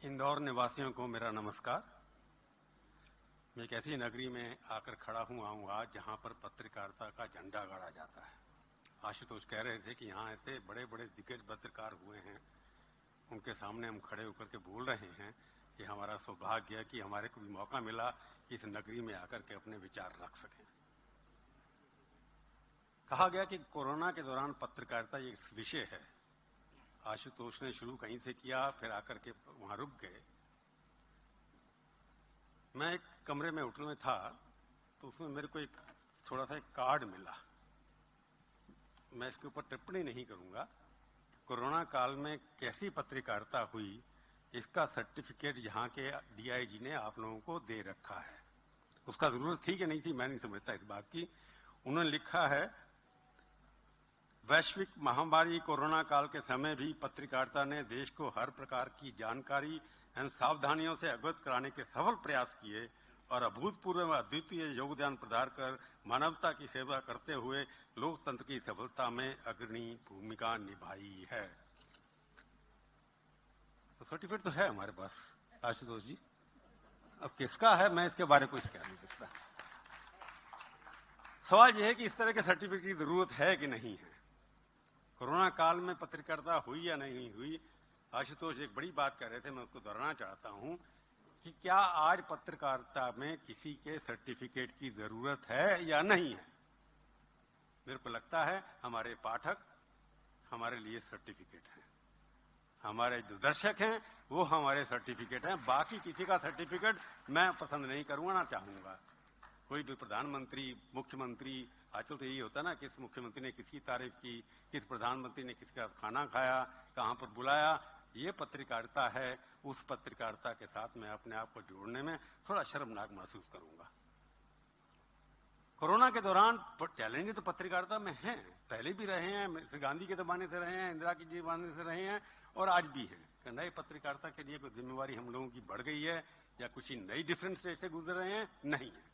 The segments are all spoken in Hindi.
इंदौर निवासियों को मेरा नमस्कार। मैं एक ऐसी नगरी में आकर खड़ा हूँ आज जहाँ पर पत्रकारिता का झंडा गाड़ा जाता है। आशुतोष कह रहे थे कि यहाँ ऐसे बड़े बड़े दिग्गज पत्रकार हुए हैं, उनके सामने हम खड़े होकर के बोल रहे हैं कि हमारा सौभाग्य है कि हमारे को भी मौका मिला कि इस नगरी में आकर के अपने विचार रख सकें। कहा गया कि कोरोना के दौरान पत्रकारिता एक विषय है। आशुतोष ने शुरू कहीं से किया, फिर आकर के वहां रुक गए। मैं एक कमरे में होटल में था तो उसमें मेरे को एक थोड़ा सा एक कार्ड मिला। मैं इसके ऊपर टिप्पणी नहीं करूंगा। कोरोना काल में कैसी पत्रकारिता हुई इसका सर्टिफिकेट यहाँ के डीआईजी ने आप लोगों को दे रखा है। उसका जरूरत थी कि नहीं थी मैं नहीं समझता इस बात की। उन्होंने लिखा है, वैश्विक महामारी कोरोना काल के समय भी पत्रकारिता ने देश को हर प्रकार की जानकारी एवं सावधानियों से अवगत कराने के सफल प्रयास किए और अभूतपूर्व व अद्वितीय योगदान प्रदान कर मानवता की सेवा करते हुए लोकतंत्र की सफलता में अग्रणी भूमिका निभाई है। तो सर्टिफिकेट तो है हमारे पास आशुतोष जी। अब किसका है मैं इसके बारे में कुछ कह नहीं सकता। सवाल यह है कि इस तरह के सर्टिफिकेट की जरूरत है कि नहीं है। कोरोना काल में पत्रकारिता हुई या नहीं हुई, आशुतोष एक बड़ी बात कह रहे थे, मैं उसको दोहराना चाहता हूं कि क्या आज पत्रकारिता में किसी के सर्टिफिकेट की जरूरत है या नहीं है। मेरे को लगता है हमारे पाठक हमारे लिए सर्टिफिकेट हैं, हमारे जो दर्शक हैं वो हमारे सर्टिफिकेट हैं। बाकी किसी का सर्टिफिकेट मैं पसंद नहीं करूंगा ना चाहूंगा। कोई भी प्रधानमंत्री, मुख्यमंत्री, आजकल तो यही होता ना, किस मुख्यमंत्री ने किसकी तारीफ की, किस प्रधानमंत्री ने किसका खाना खाया, कहां पर बुलाया, ये पत्रकारिता है। उस पत्रकारिता के साथ मैं अपने आप को जोड़ने में थोड़ा शर्मनाक महसूस करूंगा। कोरोना के दौरान चैलेंज तो पत्रकारिता में है, पहले भी रहे हैं, गांधी के जमाने से रहे हैं, इंदिरा के जमाने से रहे हैं और आज भी है। नई पत्रकारिता के लिए कोई जिम्मेवारी हम लोगों की बढ़ गई है या कुछ नई डिफरेंस से गुजर रहे हैं, नहीं है।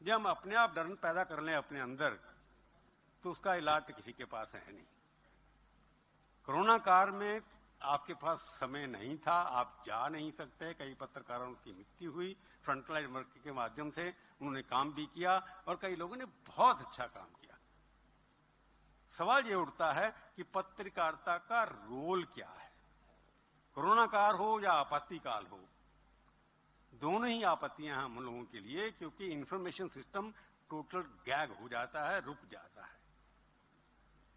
जब हम अपने आप डर पैदा कर लें अपने अंदर तो उसका इलाज तो किसी के पास है नहीं। कोरोना काल में आपके पास समय नहीं था, आप जा नहीं सकते। कई पत्रकारों की मृत्यु हुई, फ्रंटलाइन वर्क के माध्यम से उन्होंने काम भी किया और कई लोगों ने बहुत अच्छा काम किया। सवाल ये उठता है कि पत्रकारिता का रोल क्या है। कोरोना काल हो या आपत्ति काल हो, दोनों ही आपत्तियां हैं हम लोगों के लिए, क्योंकि इंफॉर्मेशन सिस्टम टोटल गैग हो जाता है, रुक जाता है।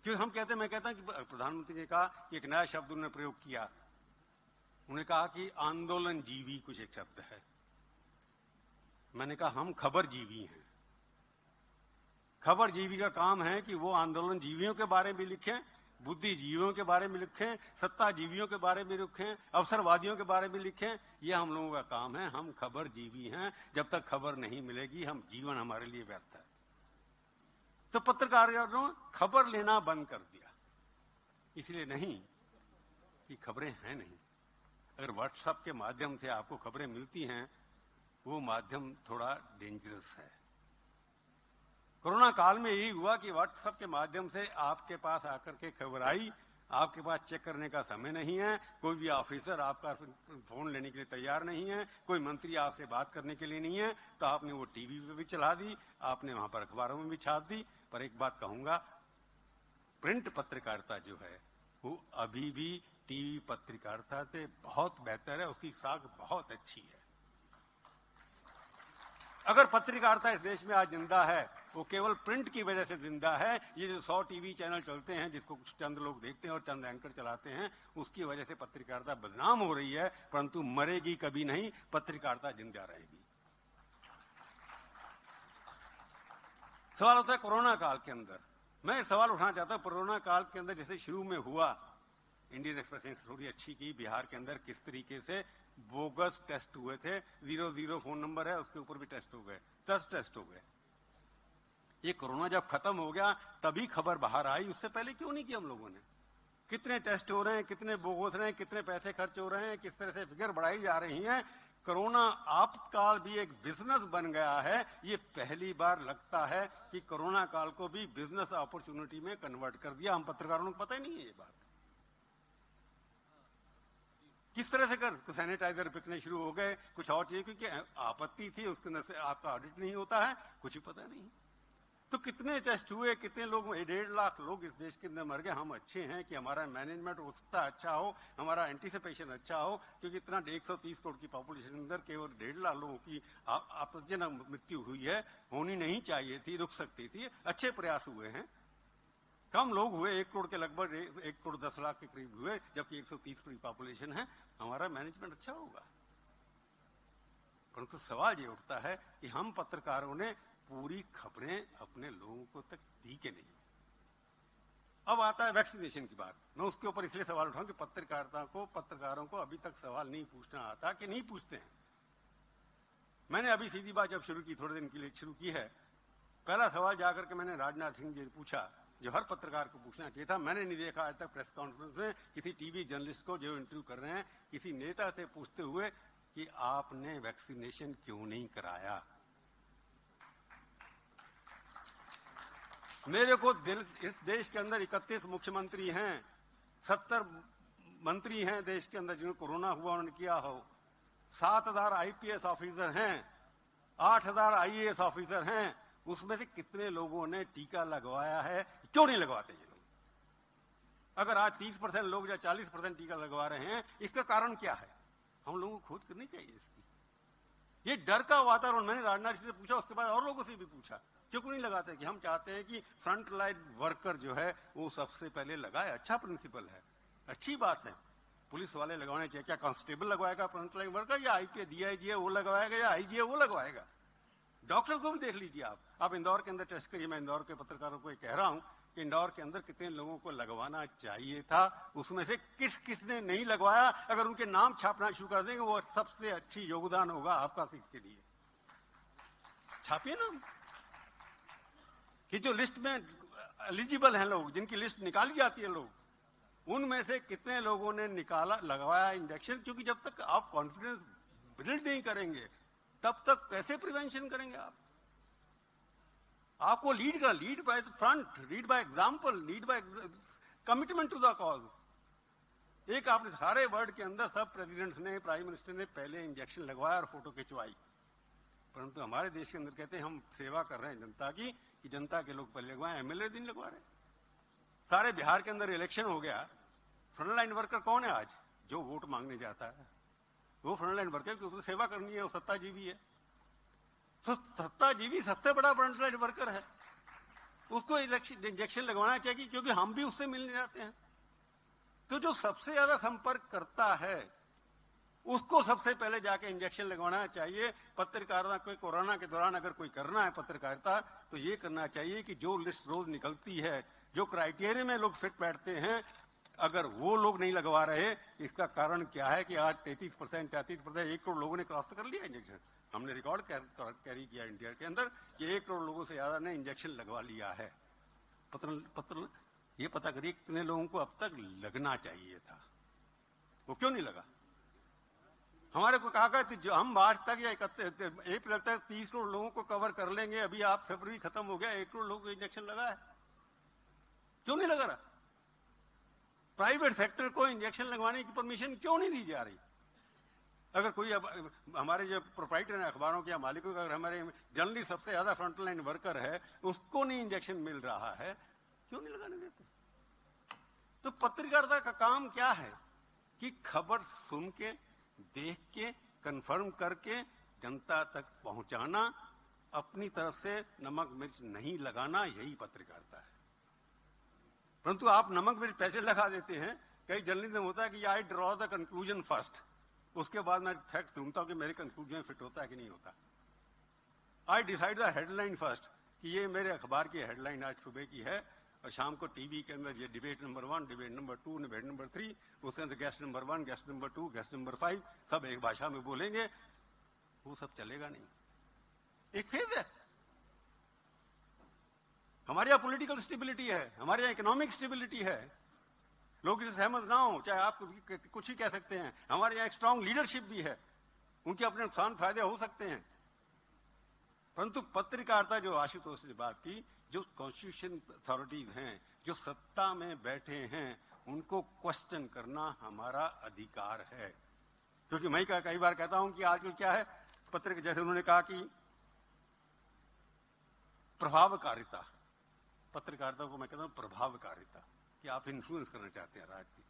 क्योंकि हम कहते हैं, मैं कहता हूं कि प्रधानमंत्री ने कहा कि एक नया शब्द उन्होंने प्रयोग किया। उन्होंने कहा कि आंदोलन जीवी कुछ एक शब्द है। मैंने कहा हम खबर जीवी हैं। खबर जीवी का काम है कि वो आंदोलन जीवियों के बारे में लिखें, बुद्धिजीवियों के बारे में लिखें, सत्ताजीवियों के बारे में लिखें, अवसरवादियों के बारे में लिखें। ये हम लोगों का काम है। हम खबर जीवी हैं। जब तक खबर नहीं मिलेगी हम जीवन हमारे लिए व्यर्थ है। तो पत्रकारों ने खबर लेना बंद कर दिया। इसलिए नहीं कि खबरें हैं नहीं। अगर व्हाट्सएप के माध्यम से आपको खबरें मिलती हैं, वो माध्यम थोड़ा डेंजरस है। कोरोना काल में यही हुआ कि व्हाट्सएप के माध्यम से आपके पास आकर के खबर आई, आपके पास चेक करने का समय नहीं है, कोई भी ऑफिसर आपका फोन लेने के लिए तैयार नहीं है, कोई मंत्री आपसे बात करने के लिए नहीं है, तो आपने वो टीवी पे भी चला दी, आपने वहां पर अखबारों में भी छाप दी। पर एक बात कहूंगा, प्रिंट पत्रकारिता जो है वो अभी भी टीवी पत्रकारिता से बहुत बेहतर है, उसकी साख बहुत अच्छी है। अगर पत्रकारिता इस देश में आज जिंदा है वो केवल प्रिंट की वजह से जिंदा है। ये जो 100 टीवी चैनल चलते हैं जिसको कुछ चंद लोग देखते हैं और चंद एंकर चलाते हैं, उसकी वजह से पत्रकारिता बदनाम हो रही है, परंतु मरेगी कभी नहीं, पत्रकारिता जिंदा रहेगी। सवाल होता है कोरोना काल के अंदर, मैं सवाल उठाना चाहता हूं, कोरोना काल के अंदर जैसे शुरू में हुआ, इंडियन एक्सप्रेस ने थोड़ी अच्छी की, बिहार के अंदर किस तरीके से बोगस टेस्ट हुए थे। 00 फोन नंबर है, उसके ऊपर भी टेस्ट हो गए, 10 टेस्ट हो गए। ये कोरोना जब खत्म हो गया तभी खबर बाहर आई, उससे पहले क्यों नहीं किया हम लोगों ने। कितने टेस्ट हो रहे हैं, कितने बोगस रहे हैं, कितने पैसे खर्च हो रहे हैं, किस तरह से फिगर बढ़ाई जा रही हैं। कोरोना आपातकाल भी एक बिजनेस बन गया है। ये पहली बार लगता है कि कोरोना काल को भी बिजनेस अपॉर्चुनिटी में कन्वर्ट कर दिया। हम पत्रकारों को पता ही नहीं है ये बात। किस तरह से कर, सैनिटाइजर बिकने शुरू हो गए, कुछ और चीज, क्योंकि आपत्ति थी, उसके अंदर से आपका ऑडिट नहीं होता है, कुछ ही पता नहीं। तो कितने टेस्ट हुए, कितने लोग, 1.5 लाख लोग इस देश के अंदर मर गए। हम अच्छे हैं कि हमारा मैनेजमेंट हो सकता है अच्छा हो, हमारा एंटीसिपेशन अच्छा हो, क्योंकि इतना 130 करोड़ की पॉपुलेशन के अंदर केवल 1.5 लाख लोगों की आपत्तिजनक मृत्यु हुई है, होनी नहीं चाहिए थी, रुक सकती थी। अच्छे प्रयास हुए हैं, कम लोग हुए, 1 करोड़ के लगभग 1 करोड़ 10 लाख के करीब हुए, जबकि 130 करोड़ पॉपुलेशन है। हमारा मैनेजमेंट अच्छा होगा। परंतु सवाल ये उठता है कि हम पत्रकारों ने पूरी खबरें अपने लोगों को तक दी के नहीं। अब आता है वैक्सीनेशन की बात। मैं उसके ऊपर इसलिए सवाल उठाऊं कि पत्रकारों को अभी तक सवाल नहीं पूछना आता, कि नहीं पूछते हैं। मैंने अभी सीधी बात जब शुरू की, थोड़े दिन के लिए शुरू की है, पहला सवाल जाकर के मैंने राजनाथ सिंह जी पूछा, जो हर पत्रकार को पूछना चाहिए था। मैंने नहीं देखा आज तक प्रेस कॉन्फ्रेंस में किसी टीवी जर्नलिस्ट को जो इंटरव्यू कर रहे हैं, किसी नेता से पूछते हुए कि आपने वैक्सीनेशन क्यों नहीं कराया। मेरे को इस देश के अंदर 31 मुख्यमंत्री हैं, 70 मंत्री हैं देश के अंदर जिन्हें कोरोना हुआ उन्होंने किया हो, 7,000 IPS ऑफिसर हैं, 8,000 IAS ऑफिसर हैं। उसमें से कितने लोगों ने टीका लगवाया है? क्यों नहीं लगवाते ये लोग? अगर आज 30% लोग या 40% टीका लगवा रहे हैं, इसका कारण क्या है? हम लोगों को खोज करनी चाहिए इसकी। ये डर का वातावरण, मैंने राजनाथ सिंह से पूछा, उसके बाद और लोगों से भी पूछा, क्यों नहीं लगाते? कि हम चाहते हैं कि फ्रंट लाइन वर्कर जो है वो सबसे पहले लगाए। अच्छा प्रिंसिपल है, अच्छी बात है, पुलिस वाले लगवाने चाहिए। क्या कांस्टेबल लगवाएगा फ्रंट लाइन वर्कर, या DIG है वो लगवाएगा, या IG है वो लगवाएगा? डॉक्टर को भी देख लीजिए आप इंदौर के अंदर टेस्ट करिए। मैं इंदौर के पत्रकारों को ये कह रहा हूं कि इंदौर के अंदर कितने लोगों को लगवाना चाहिए था, उसमें से किसने नहीं लगवाया। अगर उनके नाम छापना शुरू कर देंगे, वो सबसे अच्छी योगदान होगा आपका इसके लिए। छापिए ना, कि जो लिस्ट में एलिजिबल हैं लोग, जिनकी लिस्ट निकाली जाती है लोग, उनमें से कितने लोगों ने लगवाया इंजेक्शन। क्योंकि जब तक आप कॉन्फिडेंस बिल्ड नहीं करेंगे, तब तक कैसे प्रिवेंशन करेंगे आप? आपको lead by front, lead by example, lead by commitment to the cause. एक आपने सारे वर्ल्ड के अंदर सब प्रेसिडेंट्स ने, प्राइम मिनिस्टर ने पहले इंजेक्शन लगवाया और फोटो खिंचवाई, परंतु हमारे देश के अंदर कहते हैं हम सेवा कर रहे हैं जनता की, कि जनता के लोग पहले लगवाए, MLA नहीं लगवा रहे। सारे बिहार के अंदर इलेक्शन हो गया, फ्रंटलाइन वर्कर कौन है आज? जो वोट मांगने जाता है वो फ्रंटलाइन वर्कर, क्योंकि उसको सेवा करनी है, वो सत्ताजीवी है। तो सत्ताजीवी सबसे बड़ा फ्रंटलाइन वर्कर है, उसको इंजेक्शन लगवाना चाहिए, क्योंकि हम भी उससे मिलने जाते हैं। तो जो सबसे ज्यादा संपर्क करता है उसको सबसे पहले जाके इंजेक्शन लगवाना चाहिए। पत्रकारिता कोई कोरोना के दौरान अगर कोई करना है पत्रकारिता, तो ये करना चाहिए कि जो लिस्ट रोज निकलती है, जो क्राइटेरिया में लोग फिट बैठते हैं, अगर वो लोग नहीं लगवा रहे, इसका कारण क्या है? कि आज 33%, 33%, 1 करोड़ लोगों ने क्रॉस कर लिया इंजेक्शन। हमने रिकॉर्ड कैरी किया इंडिया के अंदर कि 1 करोड़ लोगों से ज्यादा ने इंजेक्शन लगवा लिया है। पत्र ये पता करिए कितने लोगों को अब तक लगना चाहिए था, वो क्यों नहीं लगा? हमारे को कहा कि जो हम मार्च तक या अप्रैल तक 30 करोड़ लोगों को कवर कर लेंगे, अभी आप फरवरी खत्म हो गया, 1 करोड़ लोगों को इंजेक्शन लगा है, क्यों नहीं लगा रहा? प्राइवेट सेक्टर को इंजेक्शन लगवाने की परमिशन क्यों नहीं दी जा रही? अगर कोई हमारे जो प्रोप्राइटर हैं अखबारों के या मालिकों का, अगर हमारे जनरली सबसे ज्यादा फ्रंटलाइन वर्कर है, उसको नहीं इंजेक्शन मिल रहा है, क्यों नहीं लगाने देते? तो पत्रकारिता का काम क्या है? कि खबर सुन के, देख के, कंफर्म करके जनता तक पहुंचाना, अपनी तरफ से नमक मिर्च नहीं लगाना, यही पत्रकारिता है। परंतु आप नमक मिर्च पैसे लगा देते हैं। कई जर्नलिज्म होता है कि I draw the conclusion first, उसके बाद मैं फैक्ट ढूंढता हूं कि मेरे कंक्लूजन फिट होता है कि नहीं होता। I decide the headline first, कि ये मेरे अखबार की हेडलाइन आज सुबह की है, और शाम को टीवी के अंदर ये debate number 1, debate number 2, debate number 3, उसके अंदर guest number 1, guest number 2, guest number 5, सब एक भाषा में बोलेंगे। वो सब चलेगा नहीं, एक फेज है। हमारे यहाँ पॉलिटिकल स्टेबिलिटी है, हमारे यहाँ इकोनॉमिक स्टेबिलिटी है, लोग इससे सहमत ना हो, चाहे आप कुछ ही कह सकते हैं। हमारे यहाँ एक स्ट्रांग लीडरशिप भी है, उनके अपने नुकसान फायदे हो सकते हैं। परंतु पत्रकारिता, जो आशुतोष ने बात की, जो कॉन्स्टिट्यूशन अथॉरिटीज हैं, जो सत्ता में बैठे हैं, उनको क्वेश्चन करना हमारा अधिकार है। क्योंकि मैं कई बार कहता हूं कि आजकल क्या है, पत्रिका, जैसे उन्होंने कहा कि प्रभावकारिता, पत्रकारिता को मैं कहता हूं प्रभावकारिता, कि आप इन्फ्लुएंस करना चाहते हैं राज्य की।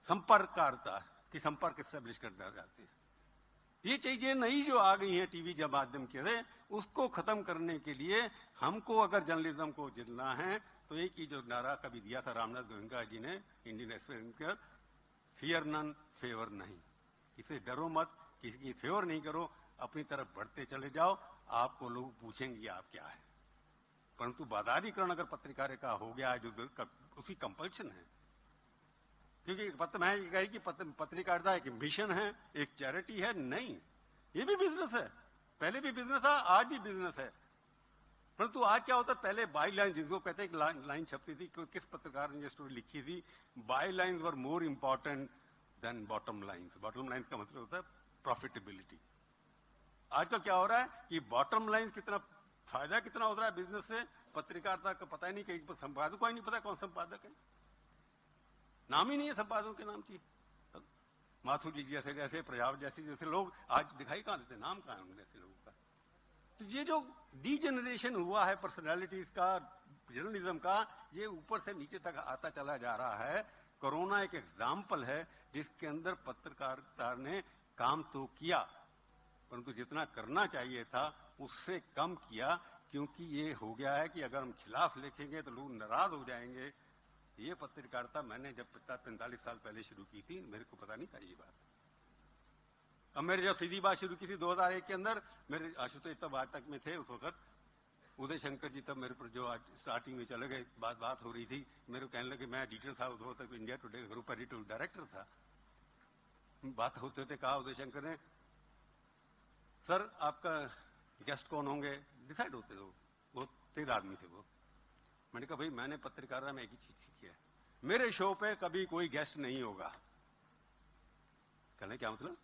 संपर्ककारिता, कि संपर्क एस्टेब्लिश करना चाहते हैं। ये चीजें नई जो आ गई हैं टीवी के माध्यम से, उसको खत्म करने के लिए हमको अगर जर्नलिज्म को जितना है तो एक ही जो नारा कभी दिया था रामनाथ गोयनका जी ने इंडियन एक्सप्रेस का, फियर नन फेवर नहीं, किसी डरो मत, किसी की फेवर नहीं करो, अपनी तरफ बढ़ते चले जाओ, आपको लोग पूछेंगे आप क्या है। परंतु बाजारीकरण अगर पत्रकारिता का हो गया है जो उसी कंपल्शन है, क्योंकि मैं ये कही कि पत्रकारिता एक मिशन है, एक चैरिटी है, नहीं, ये भी बिजनेस है, पहले भी बिजनेस था, आज भी बिजनेस है। परंतु आज क्या होता है, पहले बाई लाइन, जिसको कहते हैं एक लाइन छपती थी, किस पत्रकार ने ये स्टोरी लिखी थी, bylines were more important than bottom lines. Bottom lines का मतलब होता है प्रॉफिटेबिलिटी। आजकल क्या हो रहा है कि बॉटम लाइन कितना फायदा कितना हो रहा है बिजनेस से, पत्रकारिता का पता ही नहीं, कहीं संपादक को ही नहीं पता कौन संपादक है, नाम ही नहीं है संपादकों के नाम की। माथुर जी जैसे जैसे प्रजापति जैसे लोग आज दिखाई कहां देते, नाम कहां है ऐसे लोगों का। तो ये जो डीजेनरेशन हुआ है पर्सनैलिटीज का, जर्नलिज्म का, ये ऊपर से नीचे तक आता चला जा रहा है। कोरोना एक एग्जाम्पल है जिसके अंदर पत्रकारिता ने काम तो किया, परंतु जितना करना चाहिए था उससे कम किया, क्योंकि ये हो गया है कि अगर हम खिलाफ लिखेंगे तो लोग नाराज हो जाएंगे। ये पत्रकारिता मैंने जब 45 साल पहले शुरू की थी, मेरे को पता नहीं था ये बात। अब मेरे जब सीधी बात शुरू की थी 2001 के अंदर, मेरे आशुतोष तब वार्तक में थे उस वक्त, उदय शंकर जी तब मेरे पर जो आज स्टार्टिंग में चले गए, बात हो रही थी, मेरे को कहने लगे, मैं एडिटर था उस वक्त, India today group editor director था। बात होते होते कहा उदय शंकर ने, सर आपका गेस्ट कौन होंगे, डिसाइड होते थे, बहुत तेज आदमी थे वो। मैंने कहा भाई मैंने पत्रकारिता में एक ही चीज सीखी है, मेरे शो पे कभी कोई गेस्ट नहीं होगा। कहने क्या मतलब,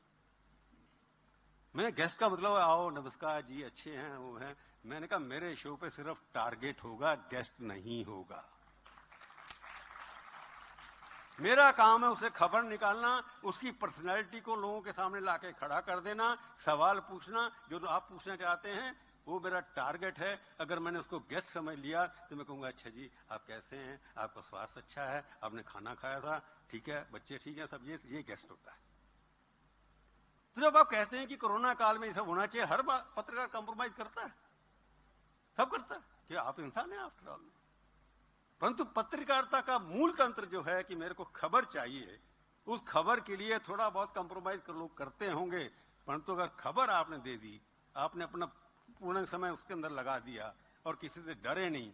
मैंने गेस्ट का मतलब आओ नमस्कार जी अच्छे हैं वो हैं। मैंने कहा मेरे शो पे सिर्फ टारगेट होगा, गेस्ट नहीं होगा। मेरा काम है उसे खबर निकालना, उसकी पर्सनैलिटी को लोगों के सामने लाके खड़ा कर देना, सवाल पूछना, जो आप पूछना चाहते हैं वो मेरा टारगेट है। अगर मैंने उसको गेस्ट समझ लिया तो मैं कहूंगा अच्छा जी आप कैसे हैं, आपका स्वास्थ्य अच्छा है, आपने खाना खाया था, ठीक है, बच्चे ठीक है, सब ये गेस्ट होता है। तो जब आप कहते हैं कि कोरोना काल में ये सब होना चाहिए, हर पत्रकार कंप्रोमाइज करता है, सब करता है, कि आप इंसान हैं आफ्टर ऑल। परंतु पत्रकारिता का मूल तंत्र जो है कि मेरे को खबर चाहिए, उस खबर के लिए थोड़ा बहुत कंप्रोमाइज लोग करते होंगे, परंतु अगर खबर आपने दे दी, आपने अपना पूर्ण समय उसके अंदर लगा दिया और किसी से डरे नहीं,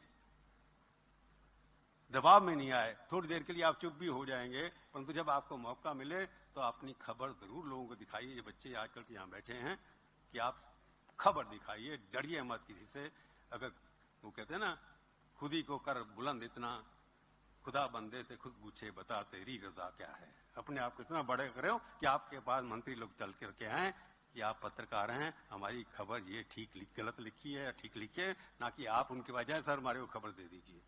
दबाव में नहीं आए, थोड़ी देर के लिए आप चुप भी हो जाएंगे, परंतु जब आपको मौका मिले तो अपनी खबर जरूर लोगों को दिखाइए। ये बच्चे आजकल के यहाँ बैठे हैं कि आप खबर दिखाइए, डरिए मत किसी से। अगर वो कहते हैं ना, खुद ही को कर बुलंद इतना, खुदा बंदे से खुद पूछे बता तेरी रजा क्या है। अपने आप को इतना बड़े करो कि आपके पास मंत्री लोग चल करके आए कि आप पत्रकार हैं, हमारी खबर ये ठीक गलत लिखी है या ठीक लिखी है, ना कि आप उनके बजाय सर हमारे को खबर दे दीजिए।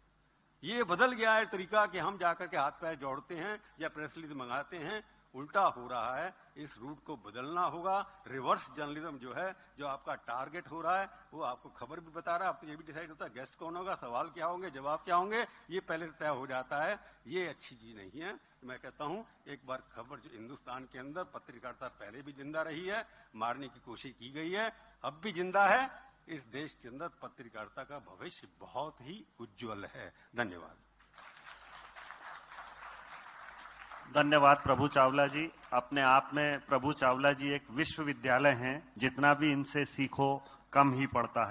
ये बदल गया है तरीका कि हम जाकर के हाथ पैर जोड़ते हैं या प्रेस रिलीज मंगाते हैं, उल्टा हो रहा है। इस रूट को बदलना होगा। रिवर्स जर्नलिज्म जो है, जो आपका टारगेट हो रहा है, वो आपको खबर भी बता रहा है, आपको ये भी डिसाइड होता है गेस्ट कौन होगा, सवाल क्या होंगे, जवाब क्या होंगे, ये पहले से तय हो जाता है। ये अच्छी चीज नहीं है। मैं कहता हूं एक बार खबर जो हिंदुस्तान के अंदर पत्रकारिता पहले भी जिंदा रही है, मारने की कोशिश की गई है, अब भी जिंदा है। इस देश के अंदर पत्रकारिता का भविष्य बहुत ही उज्जवल है। धन्यवाद। धन्यवाद प्रभु चावला जी। अपने आप में प्रभु चावला जी एक विश्वविद्यालय हैं, जितना भी इनसे सीखो कम ही पड़ता है।